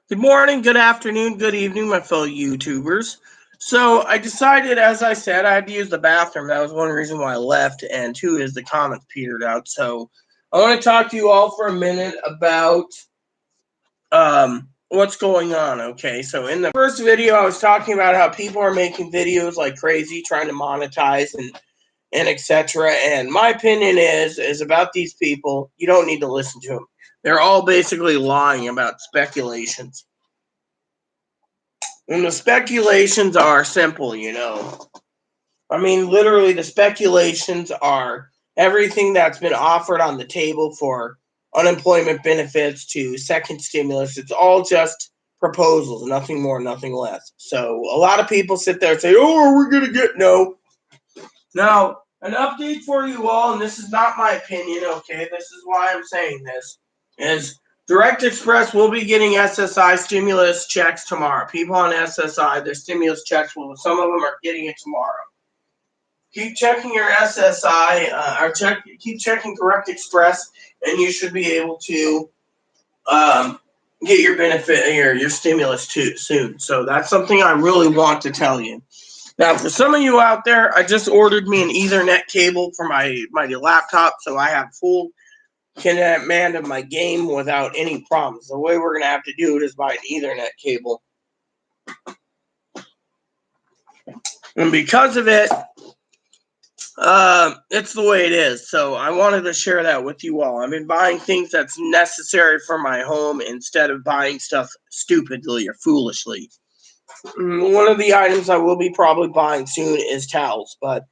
Good morning, good afternoon, good evening, my fellow YouTubers. So I decided, as I said, I had to use the bathroom. That was one reason why I left, and two is the comments petered out. So I want to talk to you all for a minute about what's going on. Okay, so in the first video, I was talking about how people are making videos like crazy, trying to monetize and etc. And my opinion is about these people. You don't need to listen to them. They're all basically lying about speculations. And the speculations are simple. I mean, literally, the speculations are everything that's been offered on the table for unemployment benefits to second stimulus. It's all just proposals, nothing more, nothing less. So a lot of people sit there and say, oh, are we going to get no? Now, an update for you all, and this is not my opinion, okay? This is why I'm saying this, is Direct Express will be getting SSI stimulus checks tomorrow. People on SSI, their stimulus checks, some of them are getting it tomorrow. Keep checking your SSI, keep checking Direct Express, and you should be able to get your benefit, your stimulus too soon. So that's something I really want to tell you. Now, for some of you out there, I just ordered me an Ethernet cable for my laptop, so I have full command of my game without any problems. The way we're going to have to do it is by an Ethernet cable. And because of it, it's the way it is. So I wanted to share that with you all. I've been buying things that's necessary for my home instead of buying stuff stupidly or foolishly. One of the items I will be probably buying soon is towels. But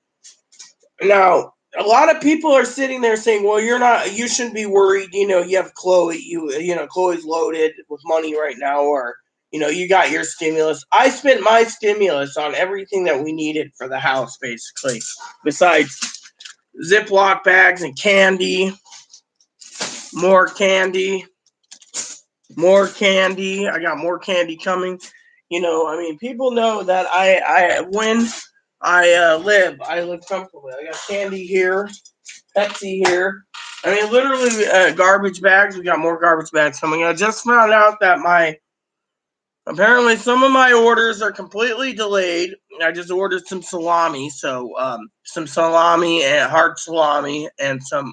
now, a lot of people are sitting there saying, well, you shouldn't be worried. You have Chloe, Chloe's loaded with money right now, or, you got your stimulus. I spent my stimulus on everything that we needed for the house, basically, besides Ziploc bags and candy, more candy. I got more candy coming. People know that when I live comfortably. I got candy here, Pepsi here. I mean, literally garbage bags. We got more garbage bags coming. I just found out that apparently some of my orders are completely delayed. I just ordered some salami, so some salami and hard salami and some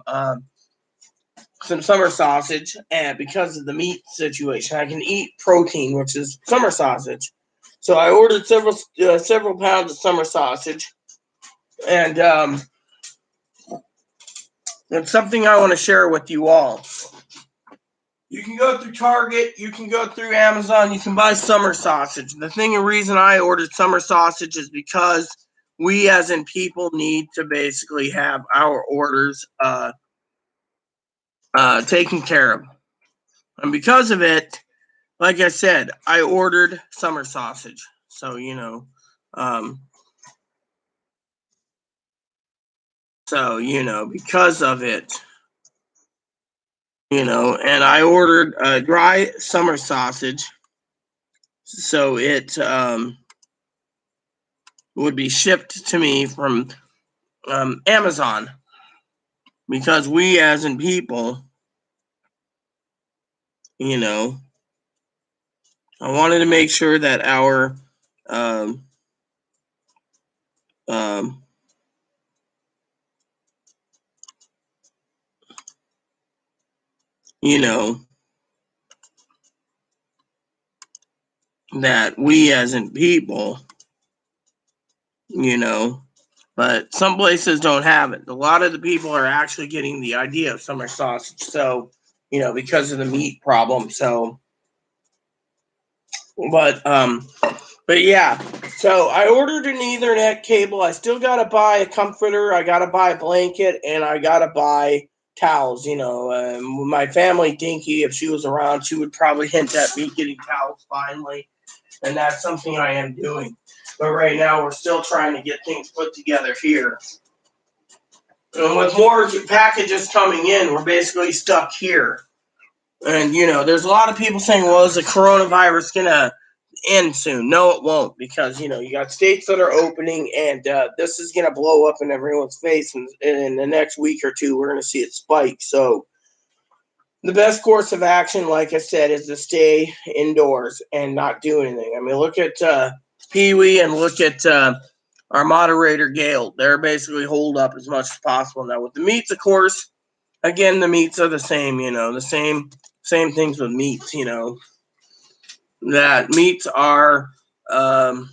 summer sausage, and because of the meat situation, I can eat protein, which is summer sausage. So I ordered several pounds of summer sausage, and it's something I want to share with you all. You can go through Target, you can go through Amazon, you can buy summer sausage. The reason I ordered summer sausage is because we as in people need to basically have our orders taken care of. And because of it, like I said, I ordered summer sausage. So, because of it, and I ordered dry summer sausage. So it would be shipped to me from Amazon, because we as in people, I wanted to make sure that our um, that we as in people, but some places don't have it. A lot of the people are actually getting the idea of summer sausage. So, because of the meat problem. So, but yeah. So I ordered an Ethernet cable. I still got to buy a comforter. I got to buy a blanket, and I got to buy towels. My family, Dinky, if she was around, she would probably hint at me getting towels finally. And that's something I am doing. But right now, we're still trying to get things put together here. And with more packages coming in, we're basically stuck here. And, there's a lot of people saying, well, is the coronavirus going to end soon? No, it won't, because, you got states that are opening, and this is going to blow up in everyone's face. And in the next week or two, we're going to see it spike. So the best course of action, like I said, is to stay indoors and not do anything. I mean, look at Pee Wee and look at our moderator Gail. They're basically holed up as much as possible. Now with the meats, of course, again, the meats are the same. The same things with meats. That meats are. Um,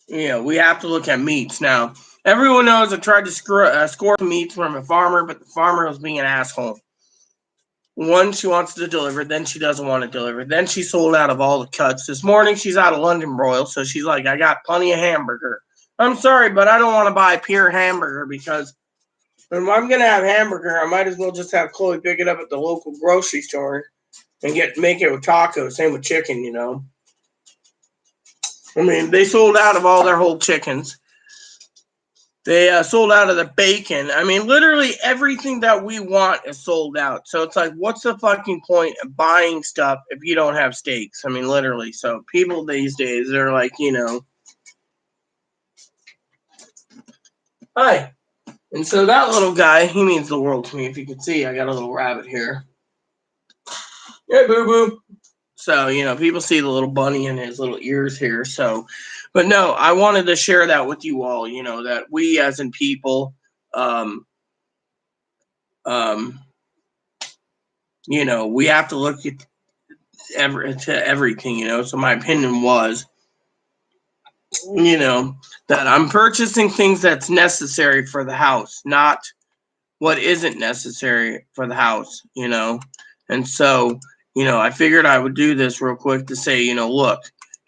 we have to look at meats now. Everyone knows I tried to score some meats from a farmer, but the farmer was being an asshole. One, she wants to deliver, then she doesn't want to deliver. Then she sold out of all the cuts. This morning she's out of London broil, so she's like, I got plenty of hamburger. I'm sorry, but I don't want to buy pure hamburger because if I'm gonna have hamburger, I might as well just have Chloe pick it up at the local grocery store and make it with tacos. Same with chicken, I mean, they sold out of all their whole chickens. They sold out of the bacon. I mean, literally everything that we want is sold out. So it's like, what's the fucking point of buying stuff if you don't have steaks? I mean, literally. So people these days, they're like, hi. And so that little guy, he means the world to me. If you can see, I got a little rabbit here. Yeah, boo boo. So, people see the little bunny in his little ears here. So, but no, I wanted to share that with you all, that we as in people, we have to look at everything. So my opinion was, that I'm purchasing things that's necessary for the house, not what isn't necessary for the house, And so, I figured I would do this real quick to say, look,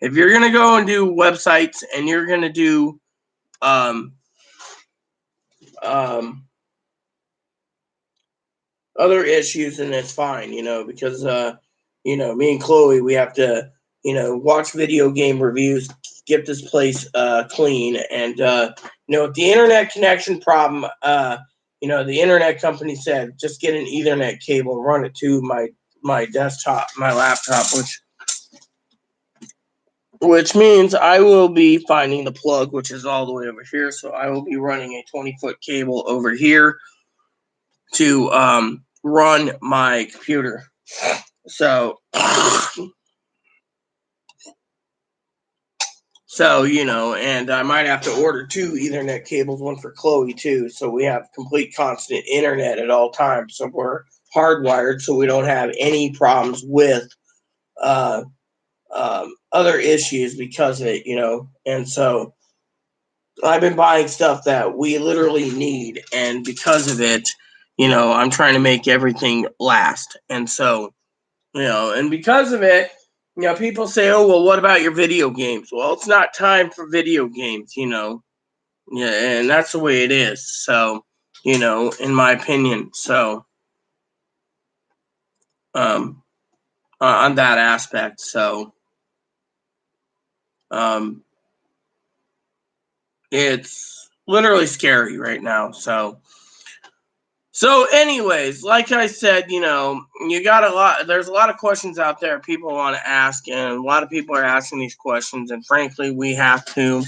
if you're going to go and do websites and you're going to do, other issues, and it's fine, because, me and Chloe, we have to, watch video game reviews, get this place clean. And, with the internet connection problem, the internet company said, just get an Ethernet cable and run it to my desktop, my laptop, which means I will be finding the plug, which is all the way over here. So I will be running a 20-foot cable over here to run my computer. So, and I might have to order 2 Ethernet cables, one for Chloe too, so we have complete constant internet at all times. So we're hardwired, so we don't have any problems with other issues because of it, And so I've been buying stuff that we literally need, and because of it, I'm trying to make everything last. And so, and because of it, people say, oh, well, what about your video games? Well, it's not time for video games, Yeah, and that's the way it is. So, in my opinion. So, on that aspect. So, it's literally scary right now. So anyways, like I said, you got there's a lot of questions out there people want to ask, and a lot of people are asking these questions, and frankly, we have to,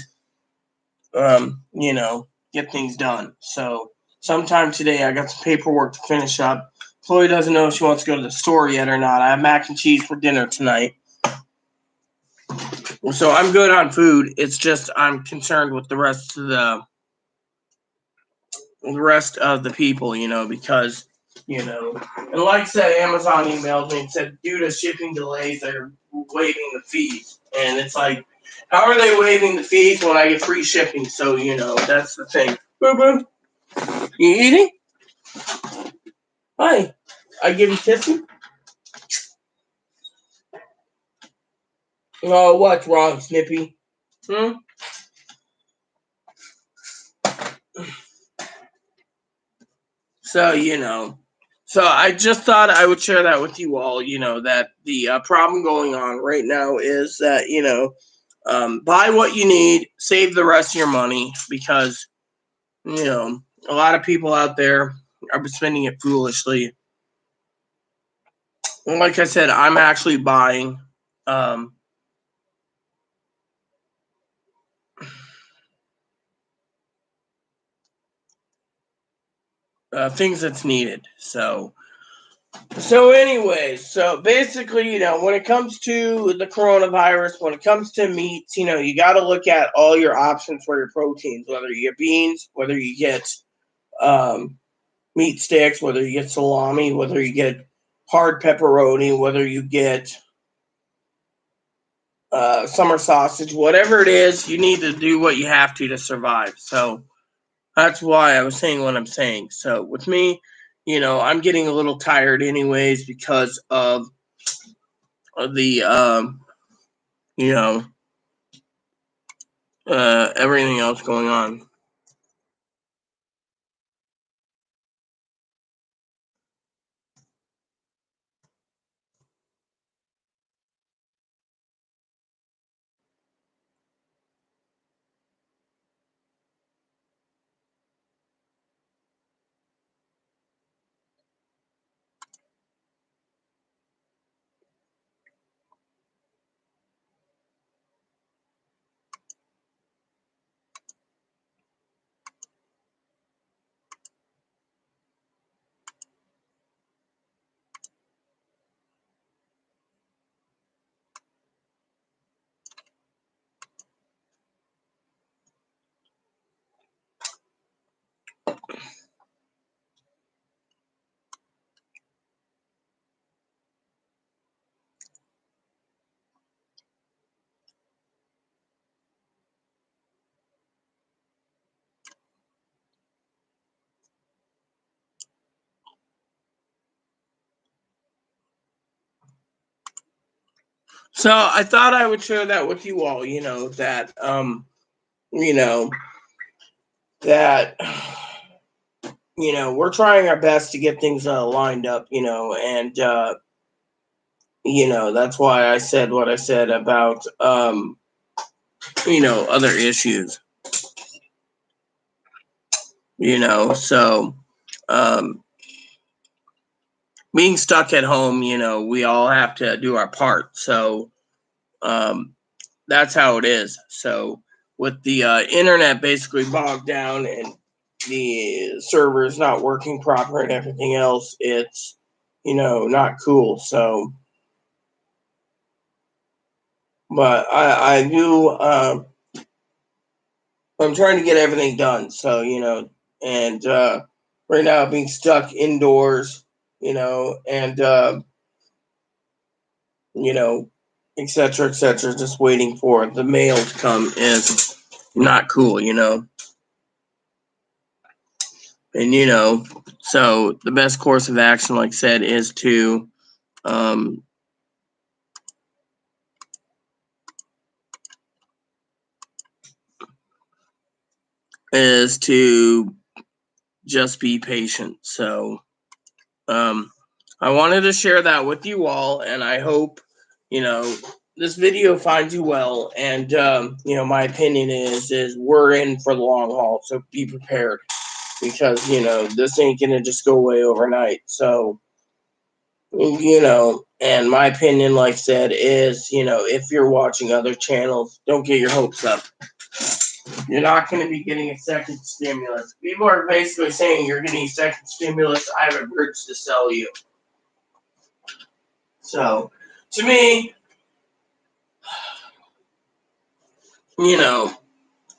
get things done. So sometime today, I got some paperwork to finish up. Chloe doesn't know if she wants to go to the store yet or not. I have mac and cheese for dinner tonight. So I'm good on food. It's just I'm concerned with the rest of the people, because, and like I said, Amazon emailed me and said, due to shipping delays, they're waiving the fees. And it's like, how are they waiving the fees when I get free shipping? So, that's the thing. Boo boo. You eating? Hi. I give you kissing? Oh, what's wrong, Snippy? So, so I just thought I would share that with you all, that the problem going on right now is that, buy what you need, save the rest of your money, because, a lot of people out there are spending it foolishly. Like I said, I'm actually buying, things that's needed. So anyways, so basically, when it comes to the coronavirus, when it comes to meats, you got to look at all your options for your proteins, whether you get beans, whether you get um, meat sticks, whether you get salami, whether you get hard pepperoni, whether you get summer sausage, whatever it is, you need to do what you have to survive. So that's why I was saying what I'm saying. So with me, I'm getting a little tired anyways because of the you know everything else going on. So I thought I would share that with you all. You know that we're trying our best to get things lined up. And that's why I said what I said about other issues. So um, being stuck at home, we all have to do our part. So um, that's how it is. So with the internet basically bogged down and the servers not working proper and everything else, it's not cool. So, but I do. I'm trying to get everything done. So and right now being stuck indoors, and you know, et cetera, just waiting for the mail to come is not cool. And so the best course of action, like I said, um, is to just be patient. So I wanted to share that with you all, and I hope this video finds you well. And my opinion is we're in for the long haul, so be prepared because this ain't gonna just go away overnight. So and my opinion, like I said, is if you're watching other channels, don't get your hopes up. You're not going to be getting a second stimulus. People are basically saying you're getting a second stimulus. I have a bridge to sell you. So, to me, you know,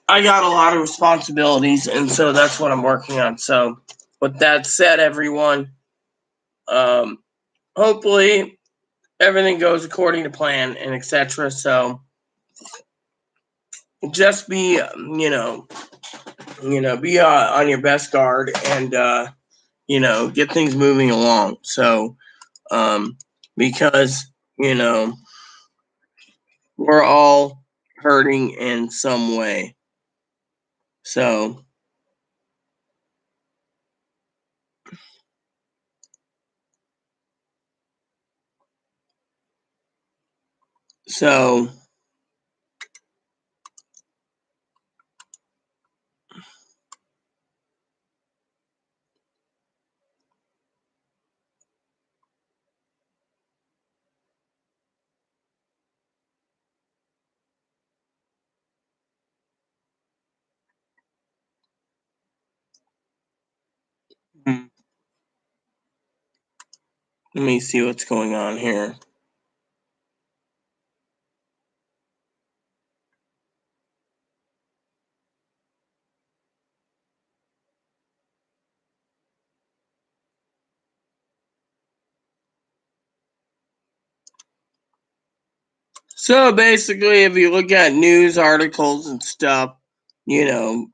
I got a lot of responsibilities, and so that's what I'm working on. So, with that said, everyone, um, hopefully everything goes according to plan and etc. So, just be, be on your best guard and get things moving along. So, because you know we're all hurting in some way. So, so, mm, Let me see what's going on here. So basically, if you look at news articles and stuff, you know,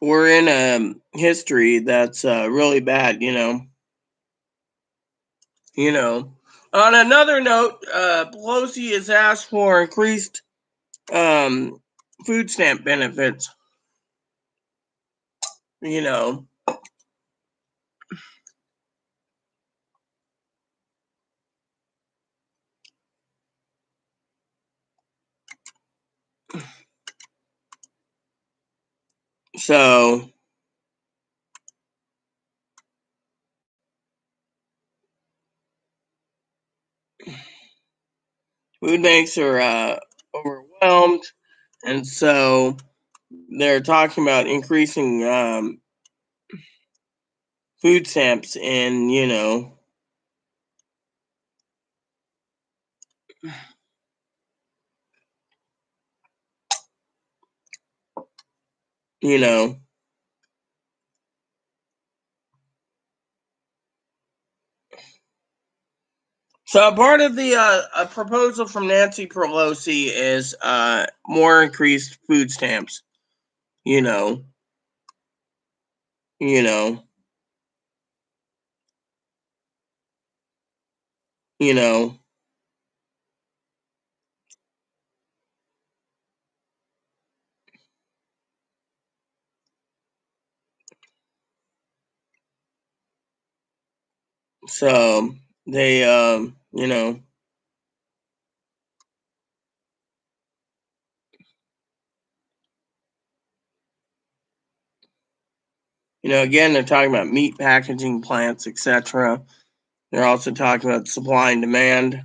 we're in a history that's really bad, you know. You know. On another note, Pelosi has asked for increased um, food stamp benefits. You know, so food banks are overwhelmed, and so they're talking about increasing food stamps, and you know. So part of the a proposal from Nancy Pelosi is more increased food stamps. You know, you know, you know. So they, again, they're talking about meat packaging plants, etc. They're also talking about supply and demand.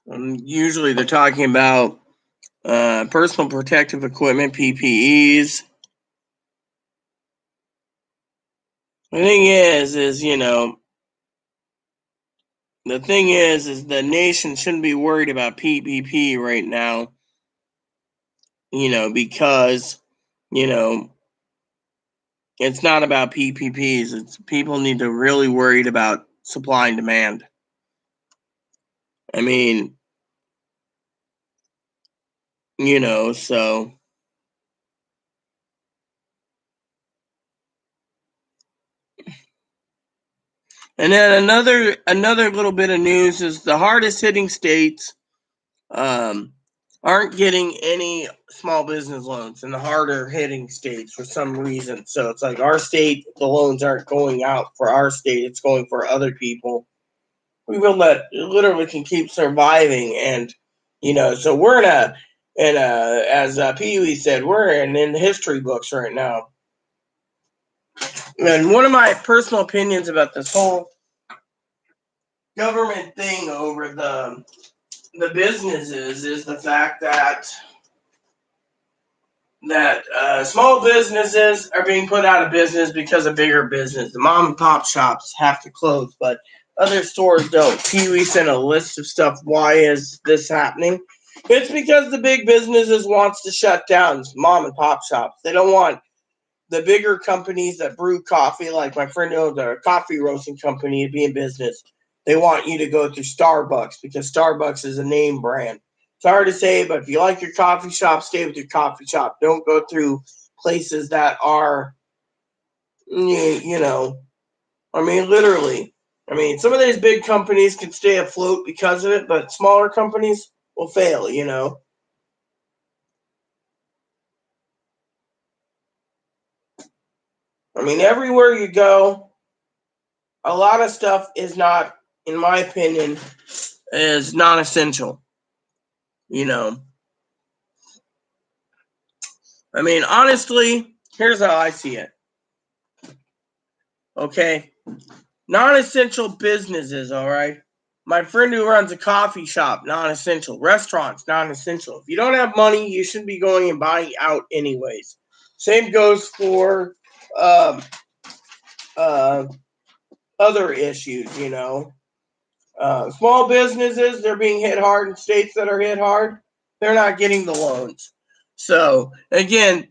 Usually, they're talking about personal protective equipment, PPEs. The thing is the thing is the nation shouldn't be worried about PPP right now. Because you know it's not about PPPs. It's people need to really worried about supply and demand. I mean, so. And then another little bit of news is the hardest hitting states um, aren't getting any small business loans in the harder hitting states for some reason. So it's like our state, the loans aren't going out for our state; it's going for other people. People that literally can keep surviving, and so we're in a as Pee Wee said, we're in the history books right now. And one of my personal opinions about this whole government thing over the businesses is the fact that small businesses are being put out of business because of bigger business. The mom and pop shops have to close, but other stores don't. Pee-wee sent a list of stuff. Why is this happening? It's because the big businesses wants to shut down mom and pop shops. They don't want the bigger companies that brew coffee, like my friend owns a coffee roasting company, to be in business. They want you to go through Starbucks because Starbucks is a name brand. It's hard to say, but if you like your coffee shop, stay with your coffee shop. Don't go through places that are, you know, I mean, literally. I mean, some of these big companies can stay afloat because of it, but smaller companies will fail. I mean, everywhere you go, a lot of stuff is not, in my opinion, is non-essential. You know, I mean, honestly, here's how I see it. Okay, non-essential businesses. All right, my friend who runs a coffee shop, non-essential. Restaurants, non-essential. If you don't have money, you shouldn't be going and buying out anyways. Same goes for um, uh, other issues, you know. Small businesses, they're being hit hard in states that are hit hard. They're not getting the loans. So, again,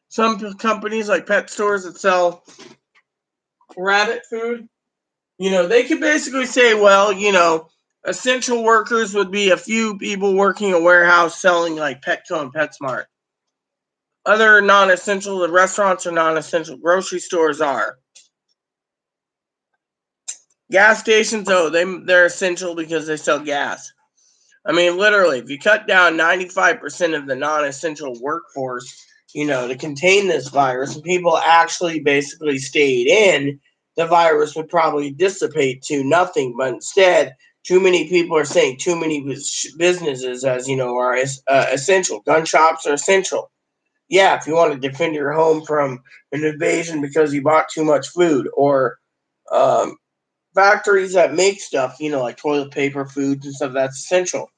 some companies like pet stores that sell rabbit food, you know, they could basically say, well, you know, essential workers would be a few people working a warehouse selling like Petco and PetSmart. Other non-essential, the restaurants are non-essential. Grocery stores are. Gas stations, they're essential because they sell gas. I mean, literally, if you cut down 95% of the non-essential workforce, you know, to contain this virus, and people actually basically stayed in, the virus would probably dissipate to nothing. But instead, too many people are saying too many businesses, as you know, are essential. Gun shops are essential. Yeah, if you want to defend your home from an invasion because you bought too much food, or um, factories that make stuff, you know, like toilet paper, foods, and stuff, that's essential.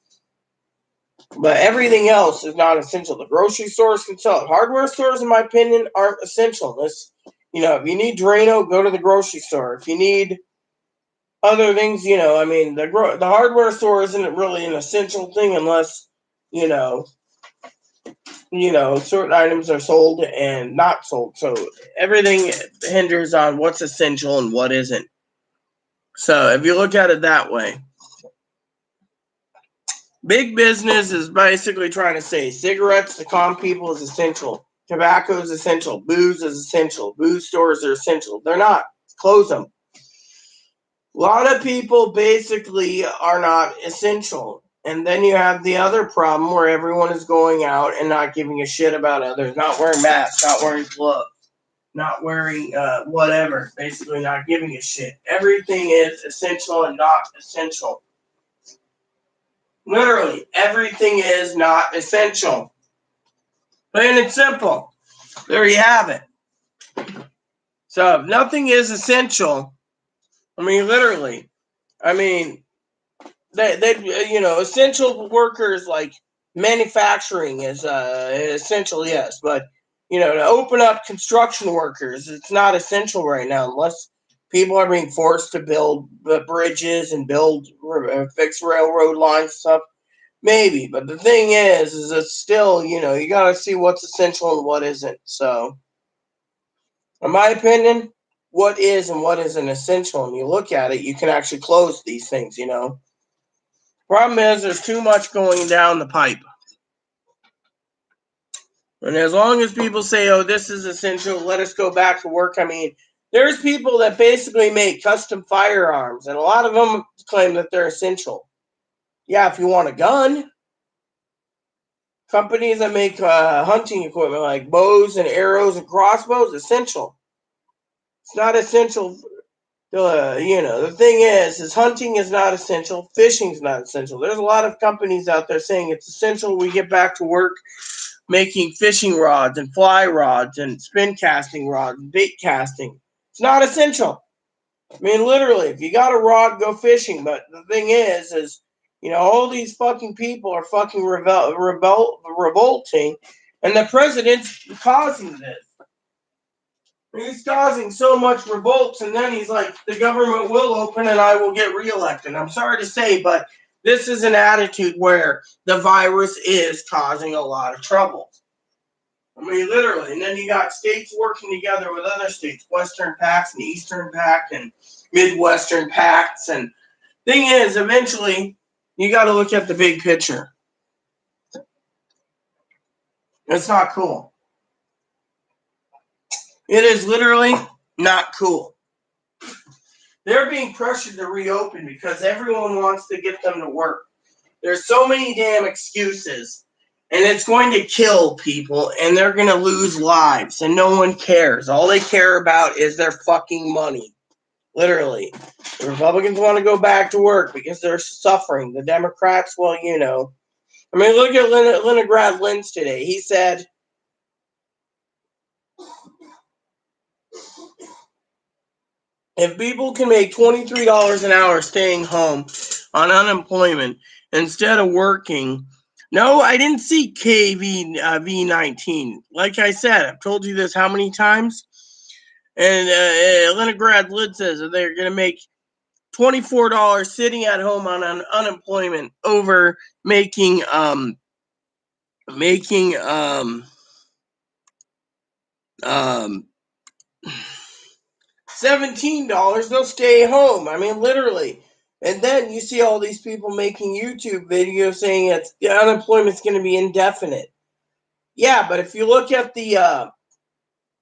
But everything else is not essential. The grocery stores can sell it. Hardware stores, in my opinion, aren't essential. This, you know, if you need Drano, go to the grocery store. If you need other things, you know, I mean, the hardware store isn't really an essential thing unless, you know, certain items are sold and not sold. So everything hinders on what's essential and what isn't. So if you look at it that way, big business is basically trying to say cigarettes to calm people is essential. Tobacco is essential. Booze is essential. Booze stores are essential. They're not. Close them. A lot of people basically are not essential. And then you have the other problem where everyone is going out and not giving a shit about others, not wearing masks, not wearing gloves, not wearing whatever, basically not giving a shit. Everything is essential and not essential. Literally, everything is not essential. Plain and simple. There you have it. So if nothing is essential, I mean, literally, I mean, they you know, essential workers like manufacturing is essential, yes, but you know, to open up construction workers, it's not essential right now unless people are being forced to build bridges and build fix railroad lines and stuff. Maybe, but the thing is it's still, you know, you got to see what's essential and what isn't. So, in my opinion, what is and what isn't essential, and you look at it, you can actually close these things, you know. Problem is, there's too much going down the pipe. And as long as people say, oh, this is essential, let us go back to work. I mean, there's people that basically make custom firearms, and a lot of them claim that they're essential. Yeah, if you want a gun, companies that make hunting equipment like bows and arrows and crossbows, essential. It's not essential. You know, the thing is hunting is not essential. Fishing is not essential. There's a lot of companies out there saying it's essential we get back to work making fishing rods and fly rods and spin casting rods and bait casting. It's not essential. I mean, literally, if you got a rod, go fishing. But the thing is, you know, all these fucking people are fucking revolting, and the president's causing this. He's causing so much revolts, and then he's like, the government will open and I will get reelected. I'm sorry to say, but this is an attitude where the virus is causing a lot of trouble. I mean, literally. And then you got states working together with other states, Western Pacts and Eastern Pact and Midwestern Pacts. And thing is, eventually, you got to look at the big picture. It's not cool. It is literally not cool. They're being pressured to reopen because everyone wants to get them to work. There's so many damn excuses, and it's going to kill people, and they're going to lose lives, and no one cares. All they care about is their fucking money. Literally. The Republicans want to go back to work because they're suffering. The Democrats, well, you know. I mean, look at Leningrad Lentz today. He said, if people can make $23 an hour staying home on unemployment instead of working, no, I didn't see KV V19. Like I said, I've told you this how many times? And Leningrad Lid says that they're going to make $24 sitting at home on unemployment over making $17. They'll stay home. I mean, literally. And then you see all these people making YouTube videos saying the unemployment's going to be indefinite. Yeah, but if you look at the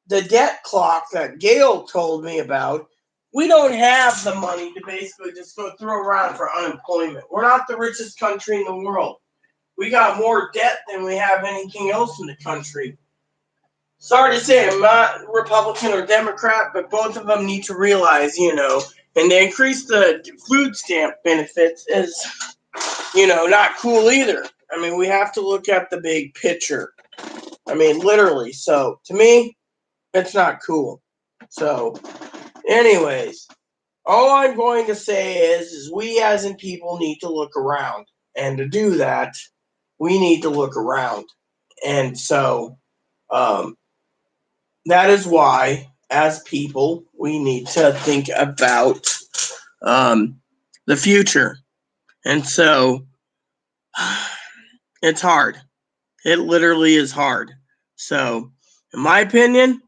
debt clock that Gail told me about, we don't have the money to basically just go throw around for unemployment. We're not the richest country in the world. We got more debt than we have anything else in the country. Sorry to say, I'm not Republican or Democrat, but both of them need to realize, and to increase the food stamp benefits is, not cool either. I mean, we have to look at the big picture. I mean, literally. So, to me, it's not cool. So, anyways, all I'm going to say is we as in people need to look around. And to do that, we need to look around. And so, that is why, as people, we need to think about the future. And so, it's hard. It literally is hard. So, in my opinion,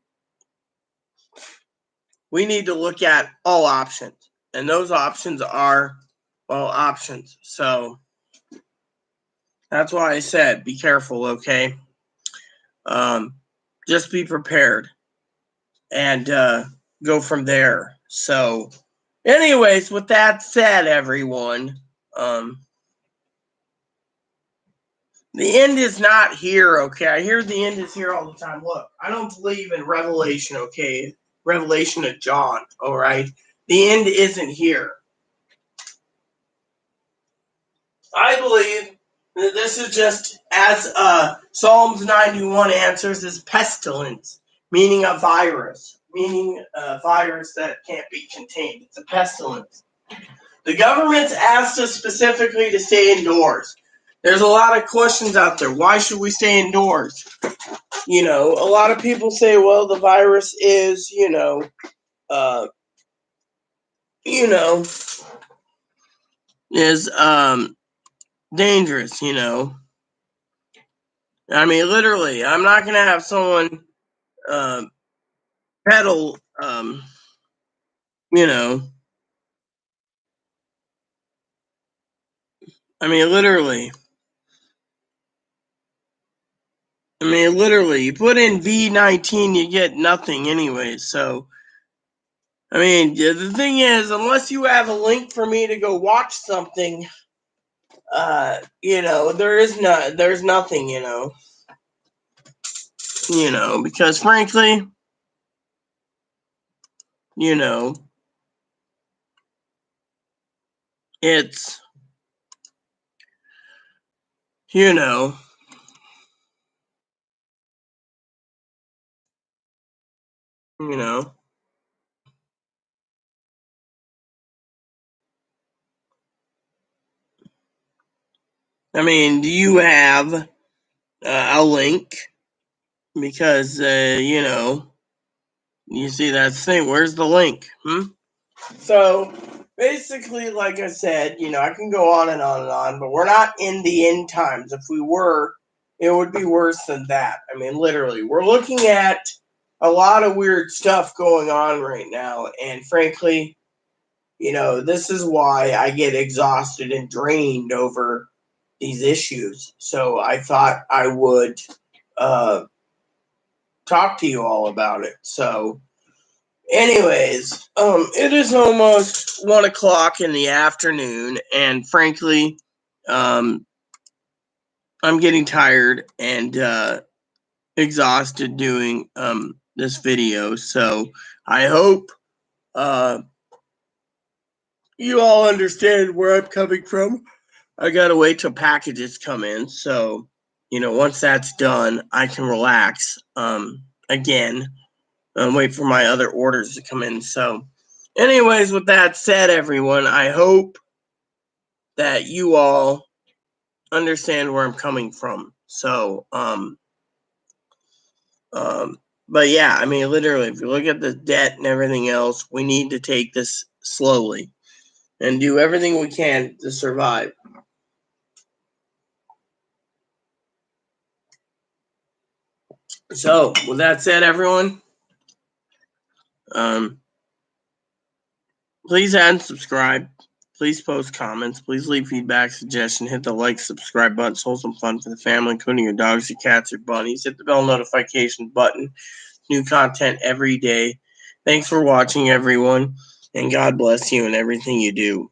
we need to look at all options. And those options are, well, options. So, that's why I said be careful, okay? Just be prepared and go from there. So, anyways, with that said, everyone, the end is not here, okay? I hear the end is here all the time. Look, I don't believe in Revelation, okay? Revelation of John, all right? The end isn't here. I believe that this is just, as Psalms 91 answers, is pestilence, meaning a virus, meaning a virus that can't be contained. It's a pestilence. The government's asked us specifically to stay indoors. There's a lot of questions out there. Why should we stay indoors? A lot of people say, well, the virus is, is dangerous, I mean, literally, I'm not going to have someone peddle, you know, I mean, literally. You put in V19, you get nothing anyway. So, I mean, the thing is, unless you have a link for me to go watch something, there's nothing, because frankly, it's, you know, you know, I mean, do you have a link? Because, you see that thing. Where's the link? So, basically, like I said, I can go on and on and on, but we're not in the end times. If we were, it would be worse than that. I mean, literally, we're looking at a lot of weird stuff going on right now. And frankly, this is why I get exhausted and drained over these issues. So I thought I would talk to you all about it. So, anyways, it is almost 1:00 in the afternoon, and frankly, I'm getting tired and exhausted doing this video. So I hope you all understand where I'm coming from. I gotta wait till packages come in, so once that's done, I can relax again and wait for my other orders to come in. So, anyways, with that said, everyone, I hope that you all understand where I'm coming from. So, But yeah, I mean, literally, if you look at the debt and everything else, we need to take this slowly and do everything we can to survive. So, with that said, everyone, please add and subscribe. Please post comments. Please leave feedback, suggestion. Hit the like, subscribe button. Hold some fun for the family, including your dogs, your cats, your bunnies. Hit the bell notification button. New content every day. Thanks for watching, everyone, and God bless you in everything you do.